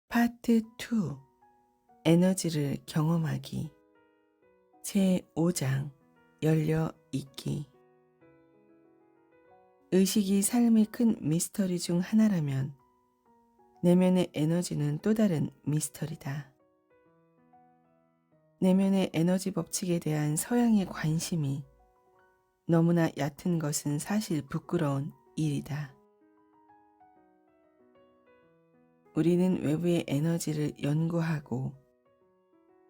파트 2. 에너지를 경험하기. 제5장 열려 있기. 의식이 삶의 큰 미스터리 중 하나라면 내면의 에너지는 또 다른 미스터리다. 내면의 에너지 법칙에 대한 서양의 관심이 너무나 얕은 것은 사실 부끄러운 일이다. 우리는 외부의 에너지를 연구하고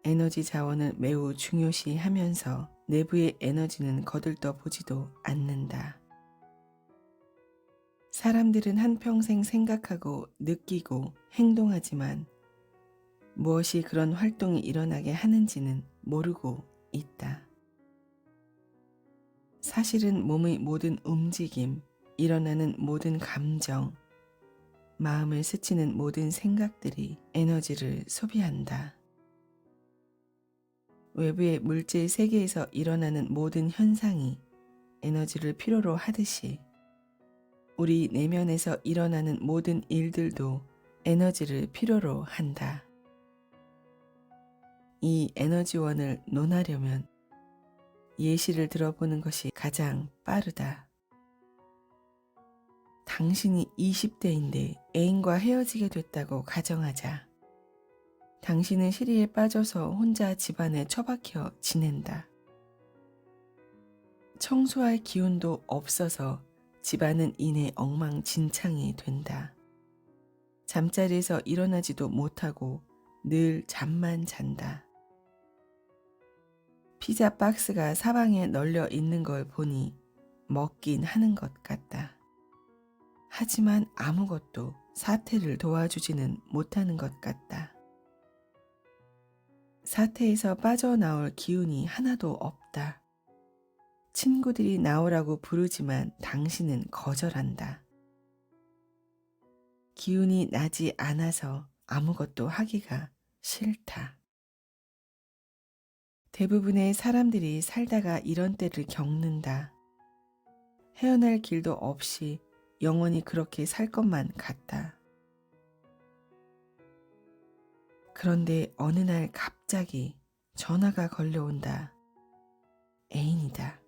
에너지 자원을 매우 중요시하면서 내부의 에너지는 거들떠 보지도 않는다. 사람들은 한평생 생각하고 느끼고 행동하지만 무엇이 그런 활동이 일어나게 하는지는 모르고 있다. 사실은 몸의 모든 움직임, 일어나는 모든 감정, 마음을 스치는 모든 생각들이 에너지를 소비한다. 외부의 물질 세계에서 일어나는 모든 현상이 에너지를 필요로 하듯이 우리 내면에서 일어나는 모든 일들도 에너지를 필요로 한다. 이 에너지원을 논하려면 예시를 들어보는 것이 가장 빠르다. 당신이 20대인데 애인과 헤어지게 됐다고 가정하자. 당신은 시리에 빠져서 혼자 집안에 처박혀 지낸다. 청소할 기운도 없어서 집안은 이내 엉망진창이 된다. 잠자리에서 일어나지도 못하고 늘 잠만 잔다. 피자 박스가 사방에 널려 있는 걸 보니 먹긴 하는 것 같다. 하지만 아무것도 사태를 도와주지는 못하는 것 같다. 사태에서 빠져나올 기운이 하나도 없다. 친구들이 나오라고 부르지만 당신은 거절한다. 기운이 나지 않아서 아무것도 하기가 싫다. 대부분의 사람들이 살다가 이런 때를 겪는다. 헤어날 길도 없이 영원히 그렇게 살 것만 같다. 그런데 어느 날 갑자기 전화가 걸려온다. 애인이다.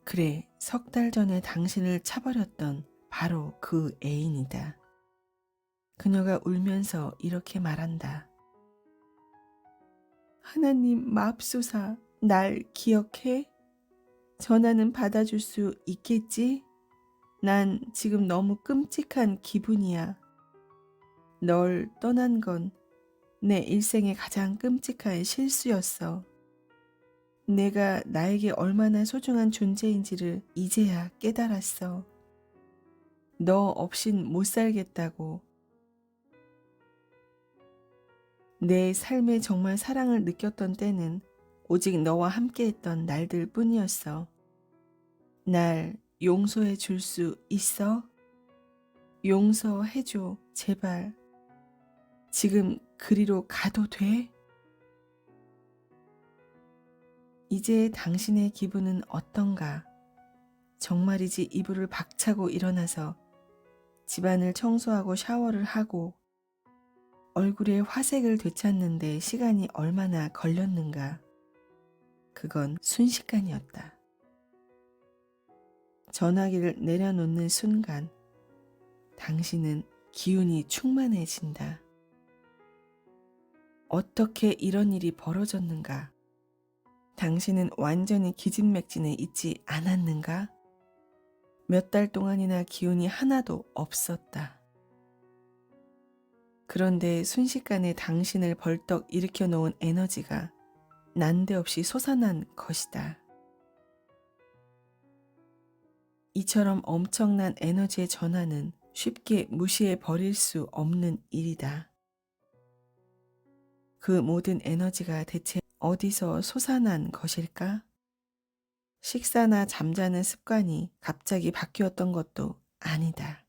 그래, 석 달 전에 당신을 차버렸던 바로 그 애인이다. 그녀가 울면서 이렇게 말한다. 하나님 맙소사, 날 기억해? 전화는 받아줄 수 있겠지? 난 지금 너무 끔찍한 기분이야. 널 떠난 건 내 일생의 가장 끔찍한 실수였어. 내가 나에게 얼마나 소중한 존재인지를 이제야 깨달았어. 너 없인 못 살겠다고. 내 삶에 정말 사랑을 느꼈던 때는 오직 너와 함께했던 날들 뿐이었어. 날 용서해 줄 수 있어? 용서해줘, 제발. 지금 그리로 가도 돼? 이제 당신의 기분은 어떤가? 정말이지 이불을 박차고 일어나서 집안을 청소하고 샤워를 하고 얼굴에 화색을 되찾는데 시간이 얼마나 걸렸는가? 그건 순식간이었다. 전화기를 내려놓는 순간 당신은 기운이 충만해진다. 어떻게 이런 일이 벌어졌는가? 당신은 완전히 기진맥진해 있지 않았는가? 몇 달 동안이나 기운이 하나도 없었다. 그런데 순식간에 당신을 벌떡 일으켜 놓은 에너지가 난데없이 솟아난 것이다. 이처럼 엄청난 에너지의 전환은 쉽게 무시해 버릴 수 없는 일이다. 그 모든 에너지가 대체 어디서 솟아난 것일까? 식사나 잠자는 습관이 갑자기 바뀌었던 것도 아니다.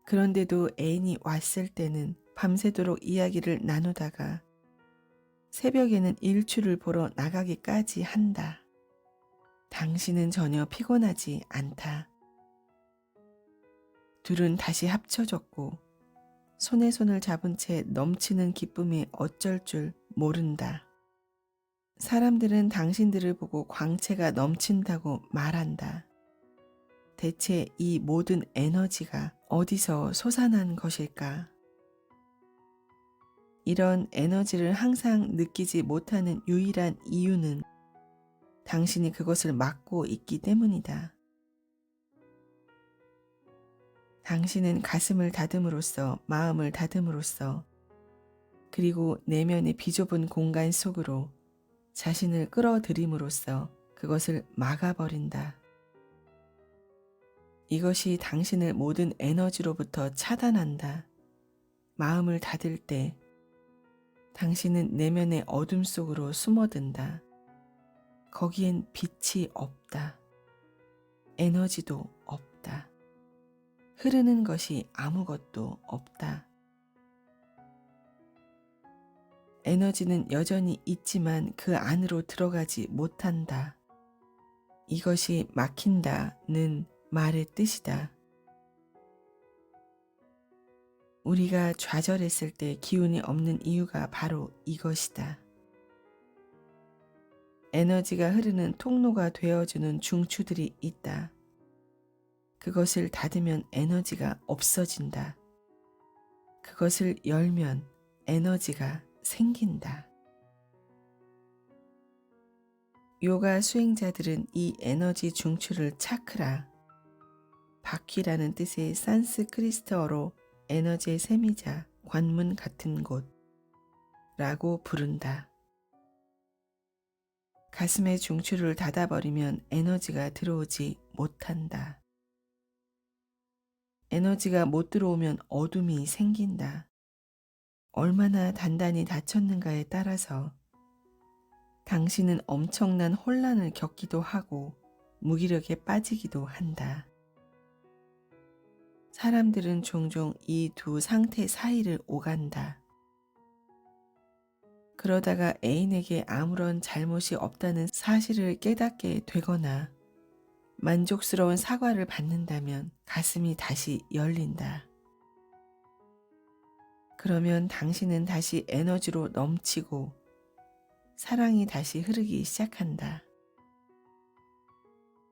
그런데도 애인이 왔을 때는 밤새도록 이야기를 나누다가 새벽에는 일출을 보러 나가기까지 한다. 당신은 전혀 피곤하지 않다. 둘은 다시 합쳐졌고 손에 손을 잡은 채 넘치는 기쁨에 어쩔 줄 모른다. 사람들은 당신들을 보고 광채가 넘친다고 말한다. 대체 이 모든 에너지가 어디서 솟아난 것일까? 이런 에너지를 항상 느끼지 못하는 유일한 이유는 당신이 그것을 막고 있기 때문이다. 당신은 가슴을 다듬으로써, 마음을 다듬으로써, 그리고 내면의 비좁은 공간 속으로 자신을 끌어들임으로써 그것을 막아버린다. 이것이 당신을 모든 에너지로부터 차단한다. 마음을 닫을 때 당신은 내면의 어둠 속으로 숨어든다. 거기엔 빛이 없다. 에너지도 없다. 흐르는 것이 아무것도 없다. 에너지는 여전히 있지만 그 안으로 들어가지 못한다. 이것이 막힌다는 말의 뜻이다. 우리가 좌절했을 때 기운이 없는 이유가 바로 이것이다. 에너지가 흐르는 통로가 되어주는 중추들이 있다. 그것을 닫으면 에너지가 없어진다. 그것을 열면 에너지가 생긴다. 요가 수행자들은 이 에너지 중추를 차크라, 바퀴라는 뜻의 산스크리트어로 에너지의 셈이자 관문 같은 곳라고 부른다. 가슴의 중추를 닫아버리면 에너지가 들어오지 못한다. 에너지가 못 들어오면 어둠이 생긴다. 얼마나 단단히 닫혔는가에 따라서 당신은 엄청난 혼란을 겪기도 하고 무기력에 빠지기도 한다. 사람들은 종종 이 두 상태 사이를 오간다. 그러다가 애인에게 아무런 잘못이 없다는 사실을 깨닫게 되거나 만족스러운 사과를 받는다면 가슴이 다시 열린다. 그러면 당신은 다시 에너지로 넘치고 사랑이 다시 흐르기 시작한다.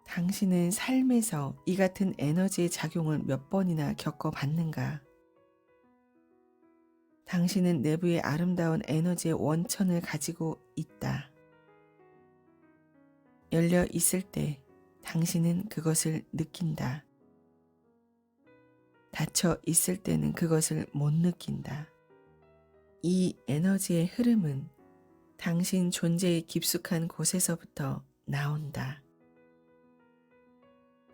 당신은 삶에서 이 같은 에너지의 작용을 몇 번이나 겪어봤는가? 당신은 내부의 아름다운 에너지의 원천을 가지고 있다. 열려 있을 때 당신은 그것을 느낀다. 닫혀 있을 때는 그것을 못 느낀다. 이 에너지의 흐름은 당신 존재의 깊숙한 곳에서부터 나온다.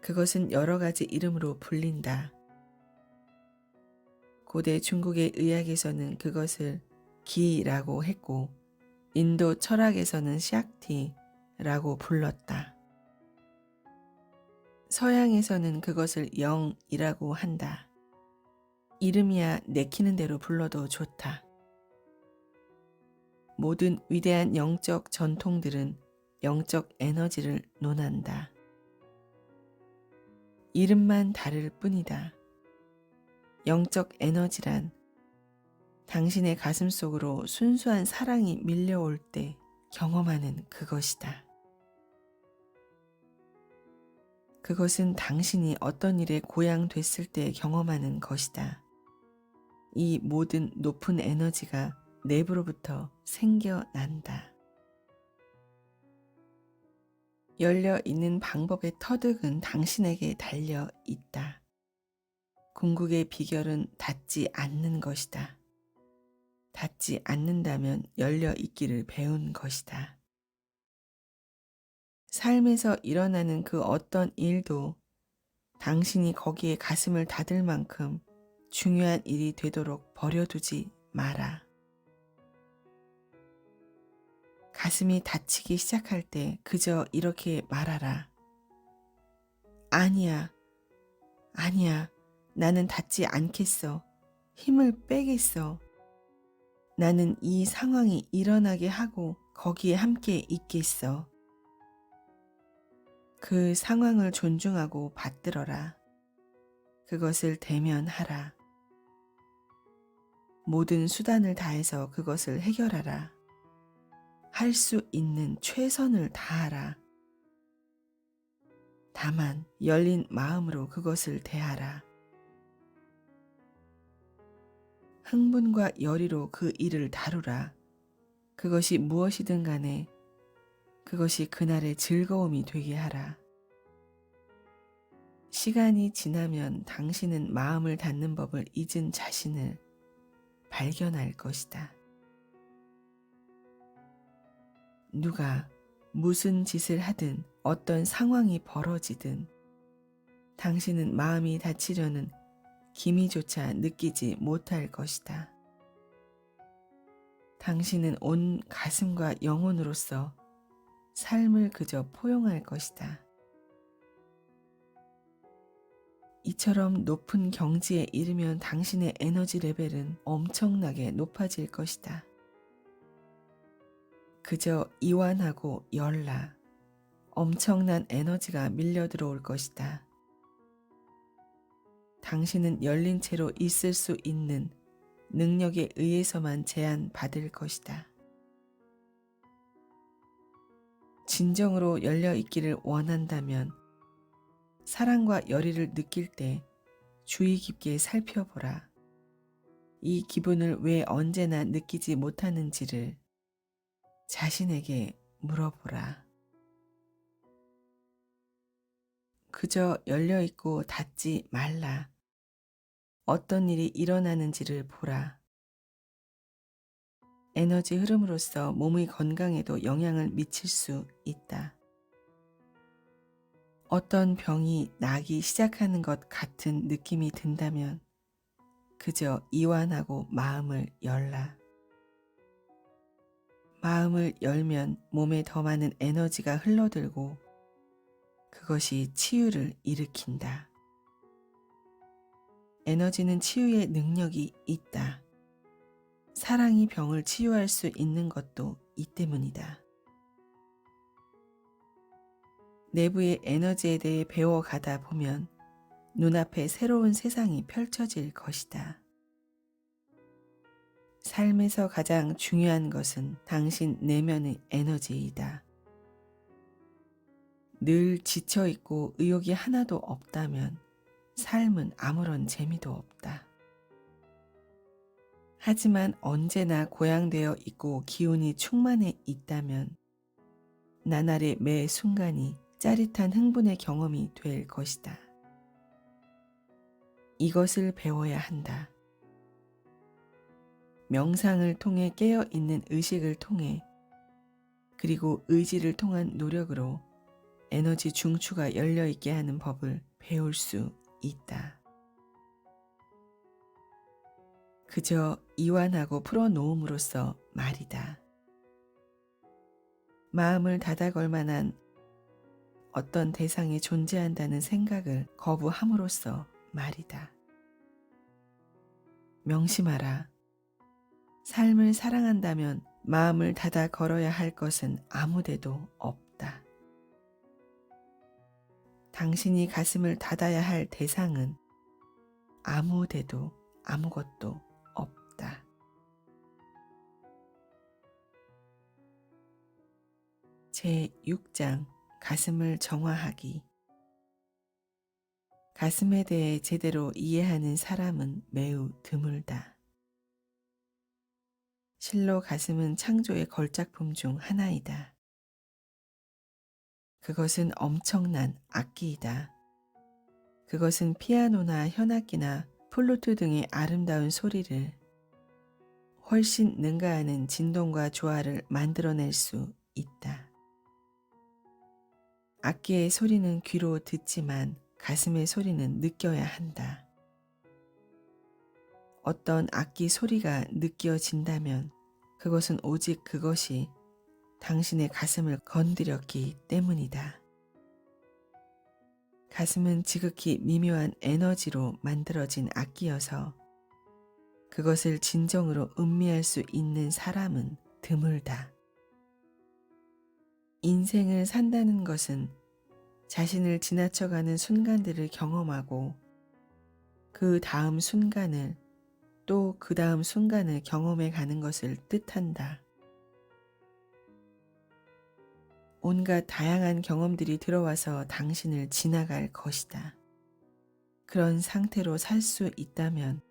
그것은 여러 가지 이름으로 불린다. 고대 중국의 의학에서는 그것을 기라고 했고 인도 철학에서는 샥티라고 불렀다. 서양에서는 그것을 영이라고 한다. 이름이야 내키는 대로 불러도 좋다. 모든 위대한 영적 전통들은 영적 에너지를 논한다. 이름만 다를 뿐이다. 영적 에너지란 당신의 가슴 속으로 순수한 사랑이 밀려올 때 경험하는 그것이다. 그것은 당신이 어떤 일에 고양됐을 때 경험하는 것이다. 이 모든 높은 에너지가 내부로부터 생겨난다. 열려 있는 방법의 터득은 당신에게 달려 있다. 궁극의 비결은 닫지 않는 것이다. 닫지 않는다면 열려 있기를 배운 것이다. 삶에서 일어나는 그 어떤 일도 당신이 거기에 가슴을 닫을 만큼 중요한 일이 되도록 버려두지 마라. 가슴이 닫히기 시작할 때 그저 이렇게 말하라. 아니야, 아니야, 나는 닫지 않겠어. 힘을 빼겠어. 나는 이 상황이 일어나게 하고 거기에 함께 있겠어. 그 상황을 존중하고 받들어라. 그것을 대면하라. 모든 수단을 다해서 그것을 해결하라. 할 수 있는 최선을 다하라. 다만 열린 마음으로 그것을 대하라. 흥분과 열의로 그 일을 다루라. 그것이 무엇이든 간에 그것이 그날의 즐거움이 되게 하라. 시간이 지나면 당신은 마음을 닫는 법을 잊은 자신을 발견할 것이다. 누가 무슨 짓을 하든 어떤 상황이 벌어지든 당신은 마음이 닫히려는 기미조차 느끼지 못할 것이다. 당신은 온 가슴과 영혼으로서 삶을 그저 포용할 것이다. 이처럼 높은 경지에 이르면 당신의 에너지 레벨은 엄청나게 높아질 것이다. 그저 이완하고 열라. 엄청난 에너지가 밀려 들어올 것이다. 당신은 열린 채로 있을 수 있는 능력에 의해서만 제한받을 것이다. 진정으로 열려 있기를 원한다면 사랑과 열의를 느낄 때 주의 깊게 살펴보라. 이 기분을 왜 언제나 느끼지 못하는지를 자신에게 물어보라. 그저 열려있고 닫지 말라. 어떤 일이 일어나는지를 보라. 에너지 흐름으로써 몸의 건강에도 영향을 미칠 수 있다. 어떤 병이 나기 시작하는 것 같은 느낌이 든다면 그저 이완하고 마음을 열라. 마음을 열면 몸에 더 많은 에너지가 흘러들고 그것이 치유를 일으킨다. 에너지는 치유의 능력이 있다. 사랑이 병을 치유할 수 있는 것도 이 때문이다. 내부의 에너지에 대해 배워가다 보면 눈앞에 새로운 세상이 펼쳐질 것이다. 삶에서 가장 중요한 것은 당신 내면의 에너지이다. 늘 지쳐있고 의욕이 하나도 없다면 삶은 아무런 재미도 없다. 하지만 언제나 고양되어 있고 기운이 충만해 있다면 나날의 매 순간이 짜릿한 흥분의 경험이 될 것이다. 이것을 배워야 한다. 명상을 통해 깨어있는 의식을 통해 그리고 의지를 통한 노력으로 에너지 중추가 열려있게 하는 법을 배울 수 있다. 그저 이완하고 풀어놓음으로써 말이다. 마음을 닫아걸 만한 어떤 대상이 존재한다는 생각을 거부함으로써 말이다. 명심하라. 삶을 사랑한다면 마음을 닫아 걸어야 할 것은 아무데도 없다. 당신이 가슴을 닫아야 할 대상은 아무데도 아무것도 없다. 제6장 가슴을 정화하기. 가슴에 대해 제대로 이해하는 사람은 매우 드물다. 실로 가슴은 창조의 걸작품 중 하나이다. 그것은 엄청난 악기이다. 그것은 피아노나 현악기나 플루트 등의 아름다운 소리를 훨씬 능가하는 진동과 조화를 만들어낼 수 있다. 악기의 소리는 귀로 듣지만 가슴의 소리는 느껴야 한다. 어떤 악기 소리가 느껴진다면 그것은 오직 그것이 당신의 가슴을 건드렸기 때문이다. 가슴은 지극히 미묘한 에너지로 만들어진 악기여서 그것을 진정으로 음미할 수 있는 사람은 드물다. 인생을 산다는 것은 자신을 지나쳐가는 순간들을 경험하고 그 다음 순간을 또 그 다음 순간을 경험해 가는 것을 뜻한다. 온갖 다양한 경험들이 들어와서 당신을 지나갈 것이다. 그런 상태로 살 수 있다면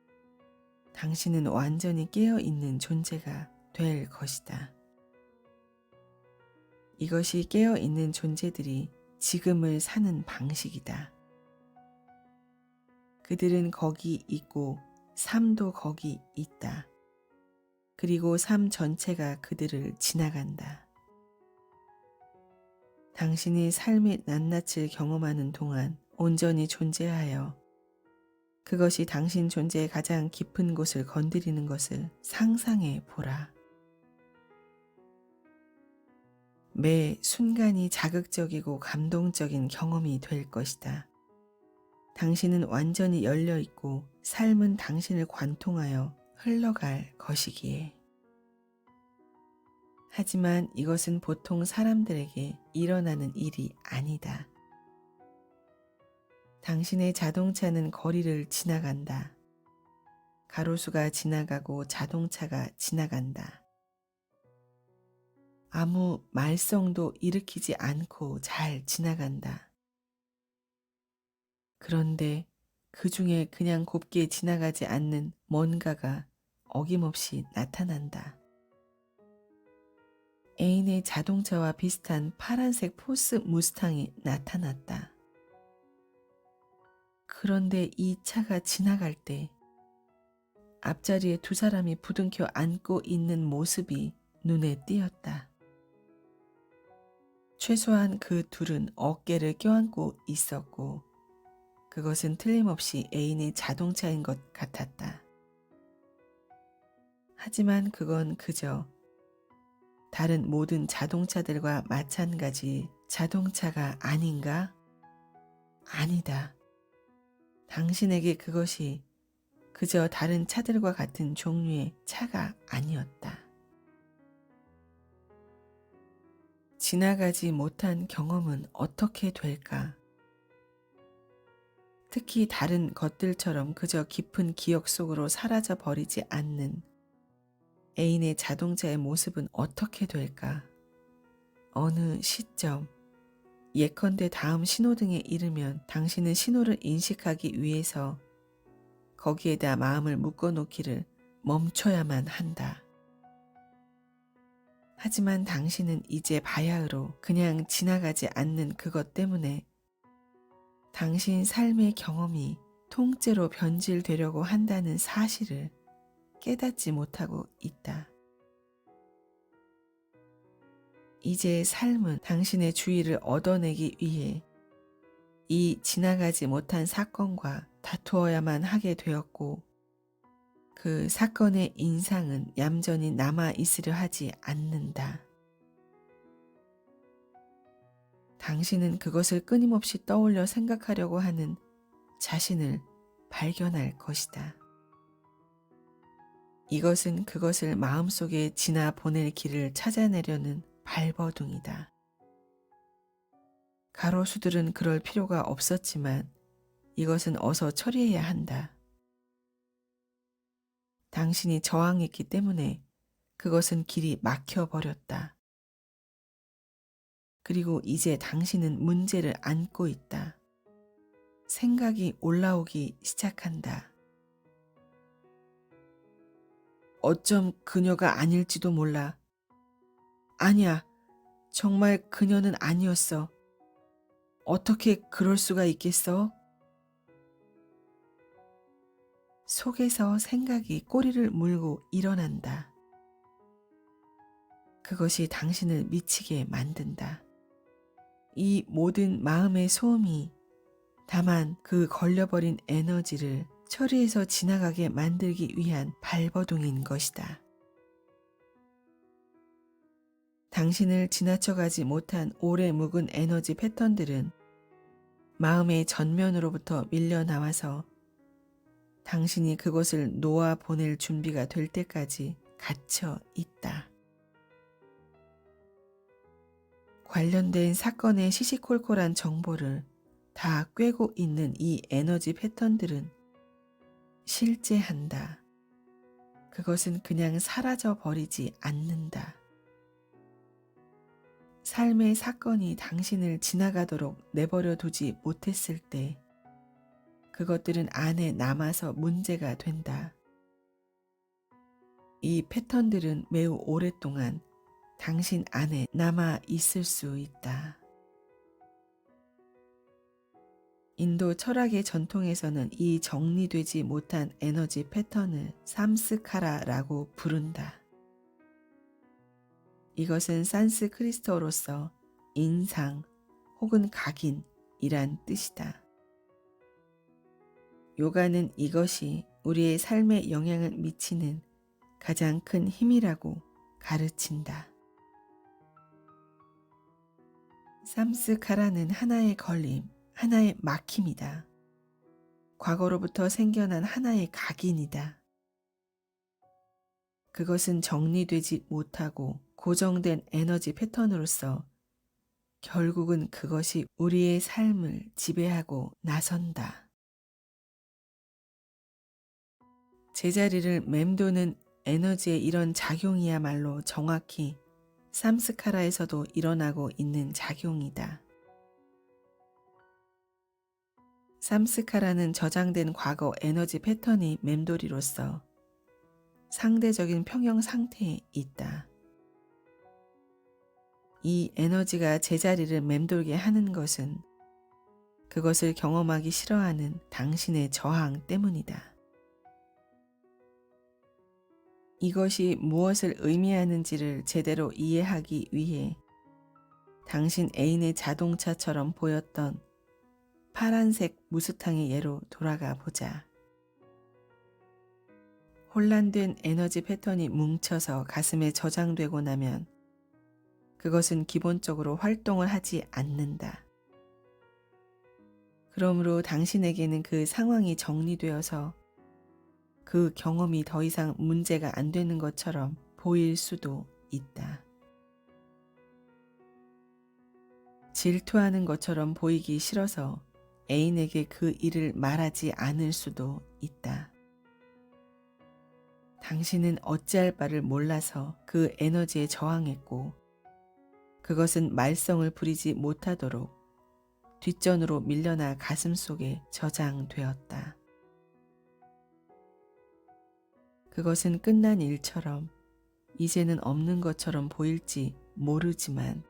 당신은 완전히 깨어있는 존재가 될 것이다. 이것이 깨어있는 존재들이 지금을 사는 방식이다. 그들은 거기 있고 삶도 거기 있다. 그리고 삶 전체가 그들을 지나간다. 당신이 삶의 낱낱을 경험하는 동안 온전히 존재하여 그것이 당신 존재의 가장 깊은 곳을 건드리는 것을 상상해 보라. 매 순간이 자극적이고 감동적인 경험이 될 것이다. 당신은 완전히 열려 있고 삶은 당신을 관통하여 흘러갈 것이기에. 하지만 이것은 보통 사람들에게 일어나는 일이 아니다. 당신의 자동차는 거리를 지나간다. 가로수가 지나가고 자동차가 지나간다. 아무 말썽도 일으키지 않고 잘 지나간다. 그런데 그 중에 그냥 곱게 지나가지 않는 뭔가가 어김없이 나타난다. 애인의 자동차와 비슷한 파란색 포스 무스탕이 나타났다. 그런데 이 차가 지나갈 때 앞자리에 두 사람이 부둥켜 안고 있는 모습이 눈에 띄었다. 최소한 그 둘은 어깨를 껴안고 있었고 그것은 틀림없이 애인의 자동차인 것 같았다. 하지만 그건 그저 다른 모든 자동차들과 마찬가지 자동차가 아닌가? 아니다. 당신에게 그것이 그저 다른 차들과 같은 종류의 차가 아니었다. 지나가지 못한 경험은 어떻게 될까? 특히 다른 것들처럼 그저 깊은 기억 속으로 사라져 버리지 않는 애인의 자동차의 모습은 어떻게 될까? 어느 시점, 예컨대 다음 신호등에 이르면 당신은 신호를 인식하기 위해서 거기에다 마음을 묶어놓기를 멈춰야만 한다. 하지만 당신은 이제 바야흐로 그냥 지나가지 않는 그것 때문에 당신 삶의 경험이 통째로 변질되려고 한다는 사실을 깨닫지 못하고 있다. 이제 삶은 당신의 주의를 얻어내기 위해 이 지나가지 못한 사건과 다투어야만 하게 되었고 그 사건의 인상은 얌전히 남아 있으려 하지 않는다. 당신은 그것을 끊임없이 떠올려 생각하려고 하는 자신을 발견할 것이다. 이것은 그것을 마음속에 지나 보낼 길을 찾아내려는 발버둥이다. 가로수들은 그럴 필요가 없었지만 이것은 어서 처리해야 한다. 당신이 저항했기 때문에 그것은 길이 막혀버렸다. 그리고 이제 당신은 문제를 안고 있다. 생각이 올라오기 시작한다. 어쩜 그녀가 아닐지도 몰라. 아니야, 정말 그녀는 아니었어. 어떻게 그럴 수가 있겠어? 속에서 생각이 꼬리를 물고 일어난다. 그것이 당신을 미치게 만든다. 이 모든 마음의 소음이 다만 그 걸려버린 에너지를 처리해서 지나가게 만들기 위한 발버둥인 것이다. 당신을 지나쳐가지 못한 오래 묵은 에너지 패턴들은 마음의 전면으로부터 밀려 나와서 당신이 그것을 놓아 보낼 준비가 될 때까지 갇혀 있다. 관련된 사건의 시시콜콜한 정보를 다 꿰고 있는 이 에너지 패턴들은 실제한다. 그것은 그냥 사라져 버리지 않는다. 삶의 사건이 당신을 지나가도록 내버려 두지 못했을 때 그것들은 안에 남아서 문제가 된다. 이 패턴들은 매우 오랫동안 당신 안에 남아 있을 수 있다. 인도 철학의 전통에서는 이 정리되지 못한 에너지 패턴을 삼스카라라고 부른다. 이것은 산스크리트어로서 인상 혹은 각인이란 뜻이다. 요가는 이것이 우리의 삶에 영향을 미치는 가장 큰 힘이라고 가르친다. 삼스카라는 하나의 걸림, 하나의 막힘이다. 과거로부터 생겨난 하나의 각인이다. 그것은 정리되지 못하고 고정된 에너지 패턴으로서 결국은 그것이 우리의 삶을 지배하고 나선다. 제자리를 맴도는 에너지의 이런 작용이야말로 정확히 삼스카라에서도 일어나고 있는 작용이다. 삼스카라는 저장된 과거 에너지 패턴이 맴돌이로서 상대적인 평형 상태에 있다. 이 에너지가 제자리를 맴돌게 하는 것은 그것을 경험하기 싫어하는 당신의 저항 때문이다. 이것이 무엇을 의미하는지를 제대로 이해하기 위해 당신 애인의 자동차처럼 보였던 파란색 무스탕의 예로 돌아가 보자. 혼란된 에너지 패턴이 뭉쳐서 가슴에 저장되고 나면 그것은 기본적으로 활동을 하지 않는다. 그러므로 당신에게는 그 상황이 정리되어서 그 경험이 더 이상 문제가 안 되는 것처럼 보일 수도 있다. 질투하는 것처럼 보이기 싫어서 애인에게 그 일을 말하지 않을 수도 있다. 당신은 어찌할 바를 몰라서 그 에너지에 저항했고 그것은 말썽을 부리지 못하도록 뒷전으로 밀려나 가슴 속에 저장되었다. 그것은 끝난 일처럼 이제는 없는 것처럼 보일지 모르지만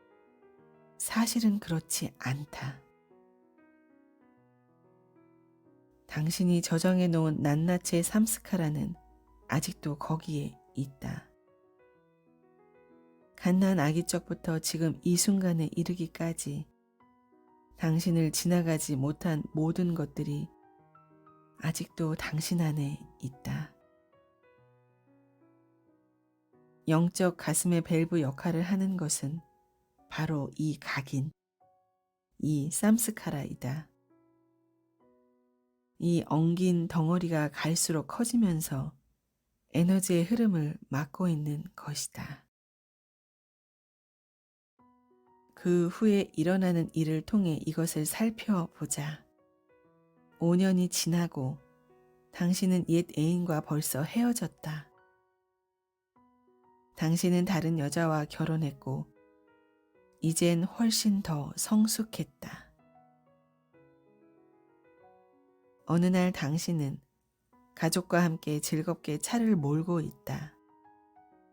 사실은 그렇지 않다. 당신이 저장해 놓은 낱낱의 삼스카라는 아직도 거기에 있다. 갓난 아기 적부터 지금 이 순간에 이르기까지 당신을 지나가지 못한 모든 것들이 아직도 당신 안에 있다. 영적 가슴의 밸브 역할을 하는 것은 바로 이 각인, 이 삼스카라이다. 이 엉긴 덩어리가 갈수록 커지면서 에너지의 흐름을 막고 있는 것이다. 그 후에 일어나는 일을 통해 이것을 살펴보자. 5년이 지나고 당신은 옛 애인과 벌써 헤어졌다. 당신은 다른 여자와 결혼했고 이젠 훨씬 더 성숙했다. 어느 날 당신은 가족과 함께 즐겁게 차를 몰고 있다.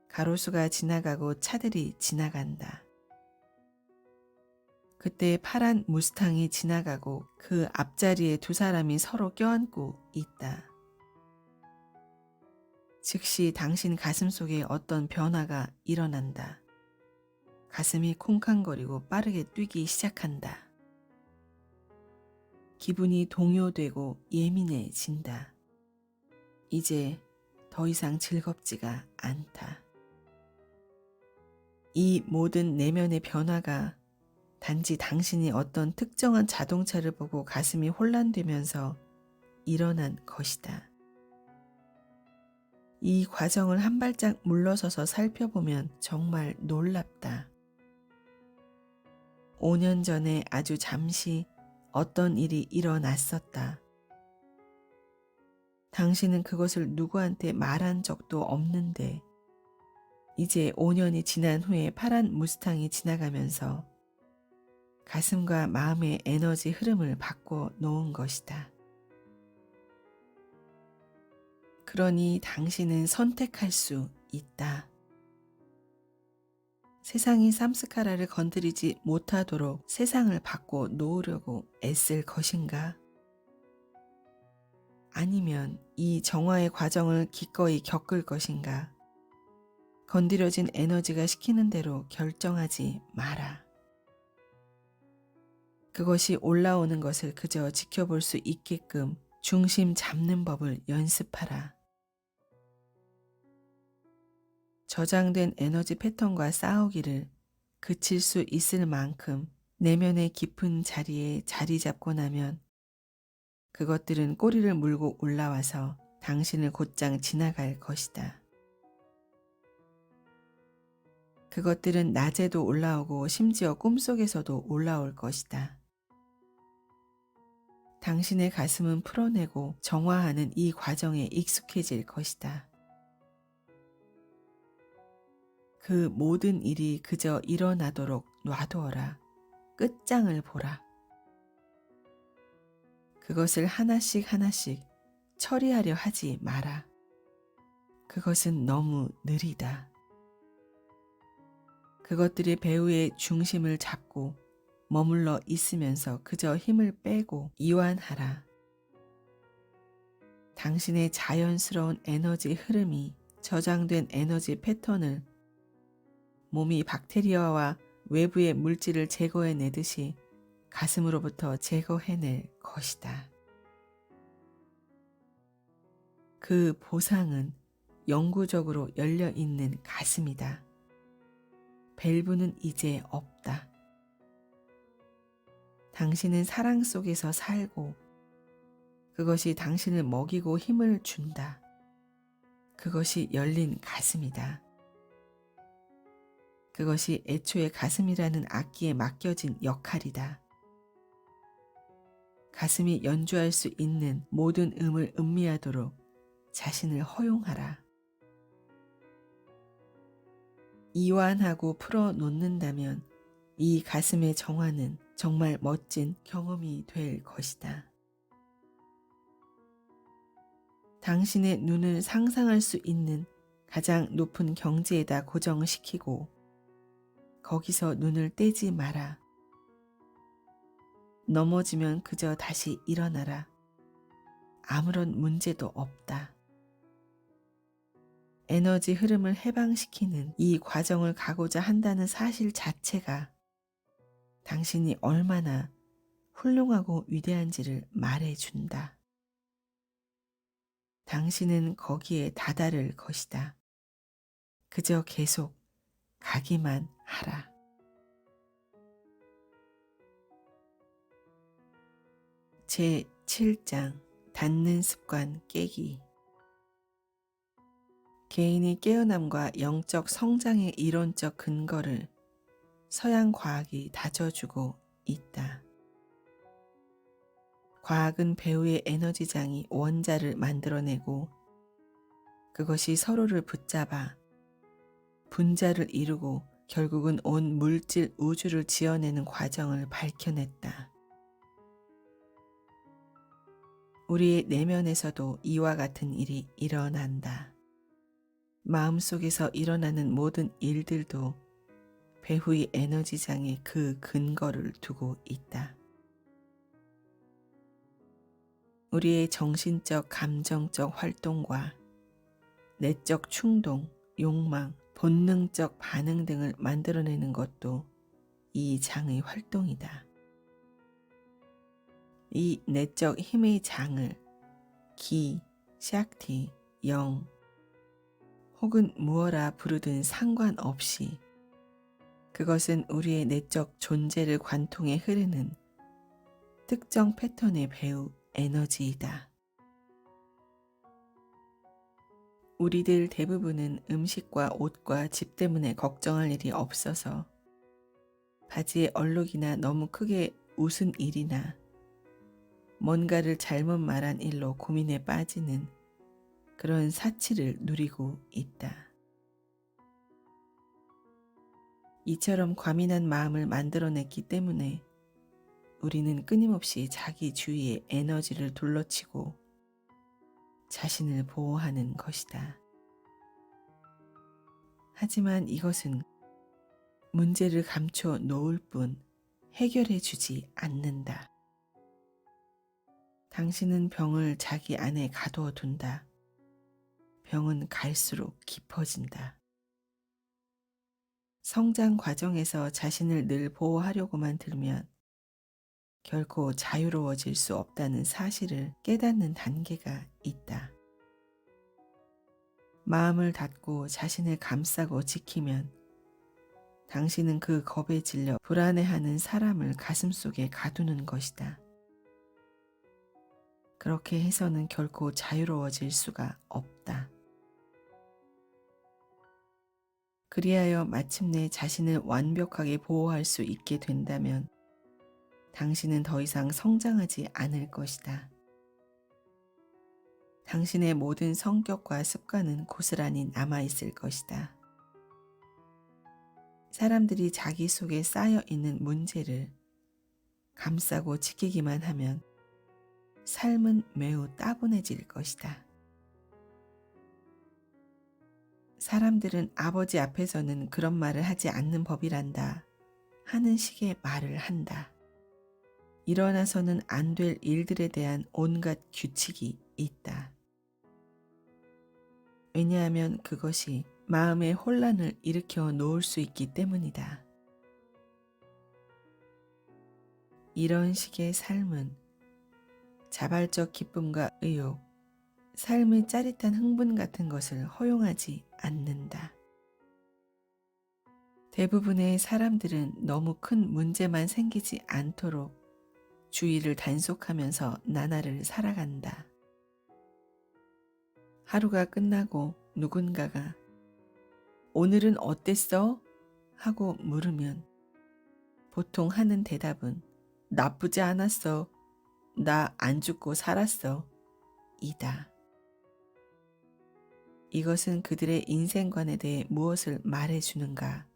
가로수가 지나가고 차들이 지나간다. 그때 파란 무스탕이 지나가고 그 앞자리에 두 사람이 서로 껴안고 있다. 즉시 당신 가슴 속에 어떤 변화가 일어난다. 가슴이 쿵쾅거리고 빠르게 뛰기 시작한다. 기분이 동요되고 예민해진다. 이제 더 이상 즐겁지가 않다. 이 모든 내면의 변화가 단지 당신이 어떤 특정한 자동차를 보고 가슴이 혼란되면서 일어난 것이다. 이 과정을 한 발짝 물러서서 살펴보면 정말 놀랍다. 5년 전에 아주 잠시 어떤 일이 일어났었다. 당신은 그것을 누구한테 말한 적도 없는데 이제 5년이 지난 후에 파란 무스탕이 지나가면서 가슴과 마음의 에너지 흐름을 바꿔 놓은 것이다. 그러니 당신은 선택할 수 있다. 세상이 삼스카라를 건드리지 못하도록 세상을 바꿔 놓으려고 애쓸 것인가? 아니면 이 정화의 과정을 기꺼이 겪을 것인가? 건드려진 에너지가 시키는 대로 결정하지 마라. 그것이 올라오는 것을 그저 지켜볼 수 있게끔 중심 잡는 법을 연습하라. 저장된 에너지 패턴과 싸우기를 그칠 수 있을 만큼 내면의 깊은 자리에 자리 잡고 나면 그것들은 꼬리를 물고 올라와서 당신을 곧장 지나갈 것이다. 그것들은 낮에도 올라오고 심지어 꿈속에서도 올라올 것이다. 당신의 가슴은 풀어내고 정화하는 이 과정에 익숙해질 것이다. 그 모든 일이 그저 일어나도록 놔두어라. 끝장을 보라. 그것을 하나씩 하나씩 처리하려 하지 마라. 그것은 너무 느리다. 그것들이 배후의 중심을 잡고 머물러 있으면서 그저 힘을 빼고 이완하라. 당신의 자연스러운 에너지 흐름이 저장된 에너지 패턴을 몸이 박테리아와 외부의 물질을 제거해내듯이 가슴으로부터 제거해낼 것이다. 그 보상은 영구적으로 열려있는 가슴이다. 밸브는 이제 없다. 당신은 사랑 속에서 살고 그것이 당신을 먹이고 힘을 준다. 그것이 열린 가슴이다. 그것이 애초에 가슴이라는 악기에 맡겨진 역할이다. 가슴이 연주할 수 있는 모든 음을 음미하도록 자신을 허용하라. 이완하고 풀어놓는다면 이 가슴의 정화는 정말 멋진 경험이 될 것이다. 당신의 눈을 상상할 수 있는 가장 높은 경지에다 고정시키고 거기서 눈을 떼지 마라. 넘어지면 그저 다시 일어나라. 아무런 문제도 없다. 에너지 흐름을 해방시키는 이 과정을 가고자 한다는 사실 자체가 당신이 얼마나 훌륭하고 위대한지를 말해준다. 당신은 거기에 다다를 것이다. 그저 계속 가기만 하라. 제7장 닫는 습관 깨기. 개인이 깨어남과 영적 성장의 이론적 근거를 서양 과학이 다져주고 있다. 과학은 배후의 에너지장이 원자를 만들어내고 그것이 서로를 붙잡아 분자를 이루고 결국은 온 물질 우주를 지어내는 과정을 밝혀냈다. 우리의 내면에서도 이와 같은 일이 일어난다. 마음속에서 일어나는 모든 일들도 배후의 에너지장에 그 근거를 두고 있다. 우리의 정신적, 감정적 활동과 내적 충동, 욕망, 본능적 반응 등을 만들어내는 것도 이 장의 활동이다. 이 내적 힘의 장을 기, 샥티, 영 혹은 무어라 부르든 상관없이 그것은 우리의 내적 존재를 관통해 흐르는 특정 패턴의 배후 에너지이다. 우리들 대부분은 음식과 옷과 집 때문에 걱정할 일이 없어서 바지의 얼룩이나 너무 크게 웃은 일이나 뭔가를 잘못 말한 일로 고민에 빠지는 그런 사치를 누리고 있다. 이처럼 과민한 마음을 만들어냈기 때문에 우리는 끊임없이 자기 주위에 에너지를 둘러치고 자신을 보호하는 것이다. 하지만 이것은 문제를 감춰 놓을 뿐 해결해 주지 않는다. 당신은 병을 자기 안에 가두어 둔다. 병은 갈수록 깊어진다. 성장 과정에서 자신을 늘 보호하려고만 들면 결코 자유로워질 수 없다는 사실을 깨닫는 단계가 있다. 마음을 닫고 자신을 감싸고 지키면 당신은 그 겁에 질려 불안해하는 사람을 가슴속에 가두는 것이다. 그렇게 해서는 결코 자유로워질 수가 없다. 그리하여 마침내 자신을 완벽하게 보호할 수 있게 된다면 당신은 더 이상 성장하지 않을 것이다. 당신의 모든 성격과 습관은 고스란히 남아있을 것이다. 사람들이 자기 속에 쌓여 있는 문제를 감싸고 지키기만 하면 삶은 매우 따분해질 것이다. 사람들은 아버지 앞에서는 그런 말을 하지 않는 법이란다 하는 식의 말을 한다. 일어나서는 안 될 일들에 대한 온갖 규칙이 있다. 왜냐하면 그것이 마음의 혼란을 일으켜 놓을 수 있기 때문이다. 이런 식의 삶은 자발적 기쁨과 의욕, 삶의 짜릿한 흥분 같은 것을 허용하지 않는다. 대부분의 사람들은 너무 큰 문제만 생기지 않도록 주의를 단속하면서 나날을 살아간다. 하루가 끝나고 누군가가 오늘은 어땠어? 하고 물으면 보통 하는 대답은 나쁘지 않았어. 나 안 죽고 살았어. 이다. 이것은 그들의 인생관에 대해 무엇을 말해주는가?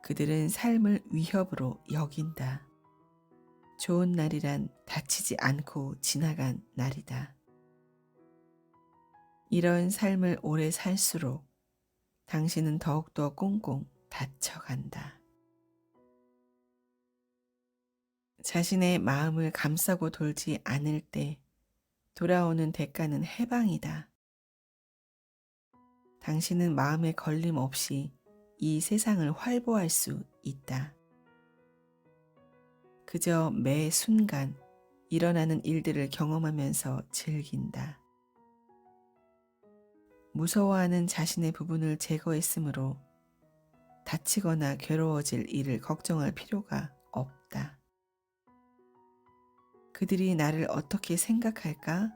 그들은 삶을 위협으로 여긴다. 좋은 날이란 다치지 않고 지나간 날이다. 이런 삶을 오래 살수록 당신은 더욱더 꽁꽁 닫혀간다. 자신의 마음을 감싸고 돌지 않을 때 돌아오는 대가는 해방이다. 당신은 마음에 걸림 없이 이 세상을 활보할 수 있다. 그저 매 순간 일어나는 일들을 경험하면서 즐긴다. 무서워하는 자신의 부분을 제거했으므로 다치거나 괴로워질 일을 걱정할 필요가 없다. 그들이 나를 어떻게 생각할까?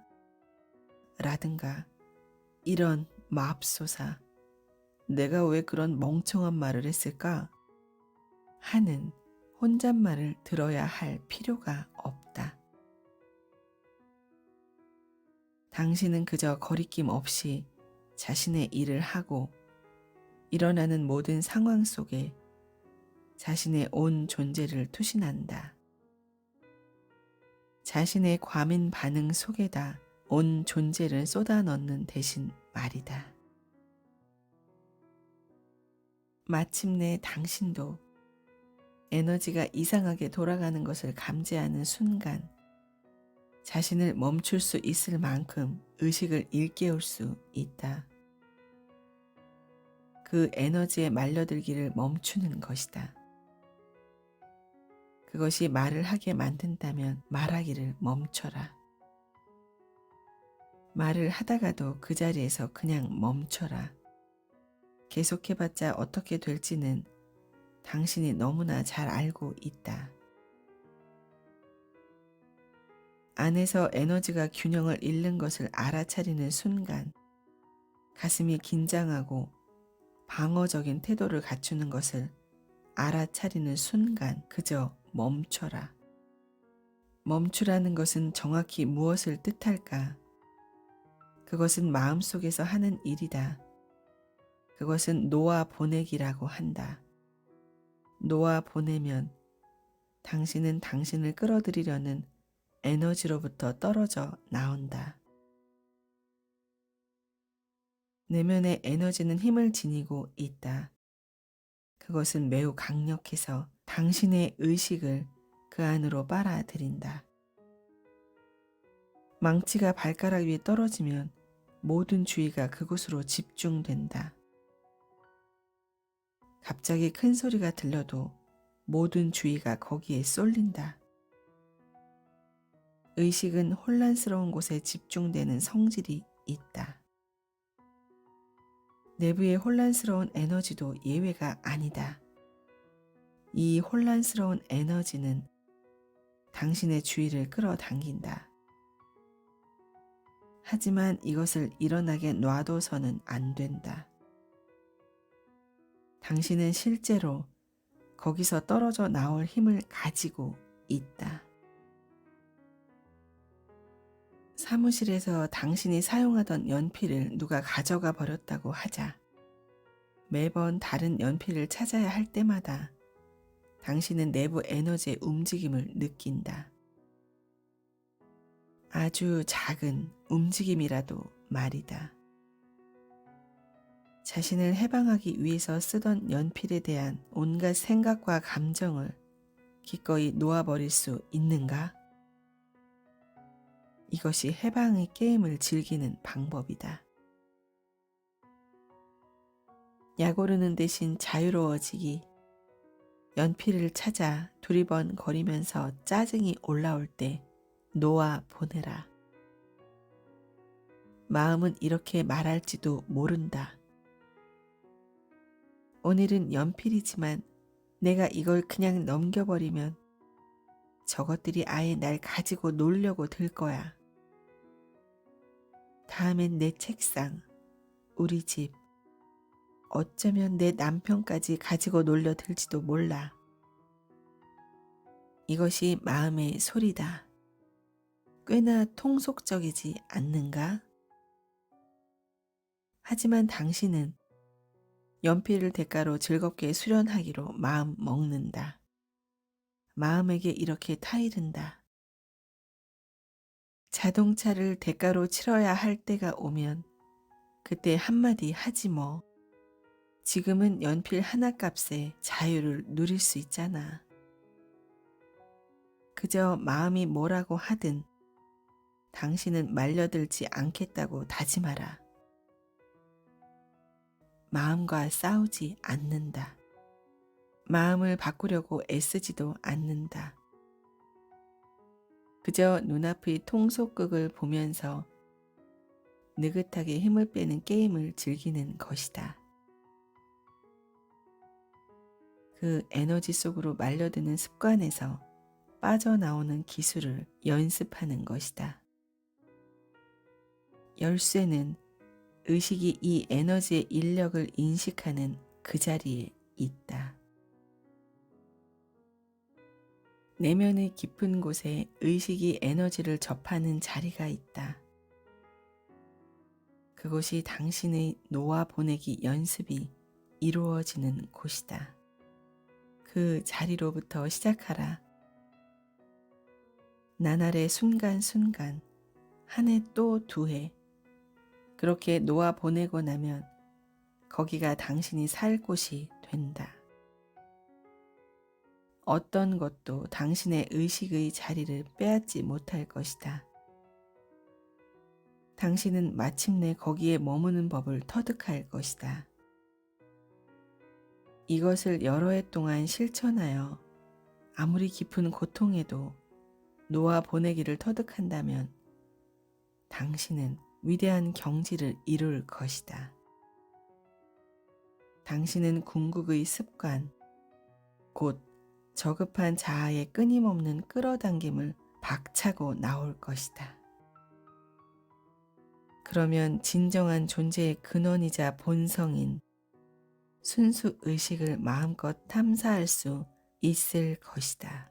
라든가 이런 맙소사, 내가 왜 그런 멍청한 말을 했을까? 하는 혼잣말을 들어야 할 필요가 없다. 당신은 그저 거리낌 없이 자신의 일을 하고 일어나는 모든 상황 속에 자신의 온 존재를 투신한다. 자신의 과민 반응 속에다 온 존재를 쏟아넣는 대신 말이다. 마침내 당신도 에너지가 이상하게 돌아가는 것을 감지하는 순간 자신을 멈출 수 있을 만큼 의식을 일깨울 수 있다. 그 에너지에 말려들기를 멈추는 것이다. 그것이 말을 하게 만든다면 말하기를 멈춰라. 말을 하다가도 그 자리에서 그냥 멈춰라. 계속해봤자 어떻게 될지는 당신이 너무나 잘 알고 있다. 안에서 에너지가 균형을 잃는 것을 알아차리는 순간 가슴이 긴장하고 방어적인 태도를 갖추는 것을 알아차리는 순간 그저 멈춰라. 멈추라는 것은 정확히 무엇을 뜻할까? 그것은 마음속에서 하는 일이다. 그것은 놓아 보내기라고 한다. 놓아 보내면 당신은 당신을 끌어들이려는 에너지로부터 떨어져 나온다. 내면의 에너지는 힘을 지니고 있다. 그것은 매우 강력해서 당신의 의식을 그 안으로 빨아들인다. 망치가 발가락 위에 떨어지면 모든 주의가 그곳으로 집중된다. 갑자기 큰 소리가 들려도 모든 주의가 거기에 쏠린다. 의식은 혼란스러운 곳에 집중되는 성질이 있다. 내부의 혼란스러운 에너지도 예외가 아니다. 이 혼란스러운 에너지는 당신의 주의를 끌어당긴다. 하지만 이것을 일어나게 놔둬서는 안 된다. 당신은 실제로 거기서 떨어져 나올 힘을 가지고 있다. 사무실에서 당신이 사용하던 연필을 누가 가져가 버렸다고 하자. 매번 다른 연필을 찾아야 할 때마다 당신은 내부 에너지의 움직임을 느낀다. 아주 작은 움직임이라도 말이다. 자신을 해방하기 위해서 쓰던 연필에 대한 온갖 생각과 감정을 기꺼이 놓아버릴 수 있는가? 이것이 해방의 게임을 즐기는 방법이다. 약오르는 대신 자유로워지기. 연필을 찾아 두리번거리면서 짜증이 올라올 때 놓아 보내라. 마음은 이렇게 말할지도 모른다. 오늘은 연필이지만 내가 이걸 그냥 넘겨버리면 저것들이 아예 날 가지고 놀려고 들 거야. 다음엔 내 책상, 우리 집, 어쩌면 내 남편까지 가지고 놀려들지도 몰라. 이것이 마음의 소리다. 꽤나 통속적이지 않는가? 하지만 당신은 연필을 대가로 즐겁게 수련하기로 마음 먹는다. 마음에게 이렇게 타이른다. 자동차를 대가로 치러야 할 때가 오면 그때 한마디 하지 뭐. 지금은 연필 하나 값에 자유를 누릴 수 있잖아. 그저 마음이 뭐라고 하든 당신은 말려들지 않겠다고 다짐하라. 마음과 싸우지 않는다. 마음을 바꾸려고 애쓰지도 않는다. 그저 눈앞의 통속극을 보면서 느긋하게 힘을 빼는 게임을 즐기는 것이다. 그 에너지 속으로 말려드는 습관에서 빠져나오는 기술을 연습하는 것이다. 열쇠는 의식이 이 에너지의 인력을 인식하는 그 자리에 있다. 내면의 깊은 곳에 의식이 에너지를 접하는 자리가 있다. 그곳이 당신의 놓아 보내기 연습이 이루어지는 곳이다. 그 자리로부터 시작하라. 나날의 순간순간, 한 해 또 두 해, 그렇게 놓아 보내고 나면 거기가 당신이 살 곳이 된다. 어떤 것도 당신의 의식의 자리를 빼앗지 못할 것이다. 당신은 마침내 거기에 머무는 법을 터득할 것이다. 이것을 여러 해 동안 실천하여 아무리 깊은 고통에도 놓아 보내기를 터득한다면 당신은 위대한 경지를 이룰 것이다. 당신은 궁극의 습관, 곧 저급한 자아의 끊임없는 끌어당김을 박차고 나올 것이다. 그러면 진정한 존재의 근원이자 본성인 순수 의식을 마음껏 탐사할 수 있을 것이다.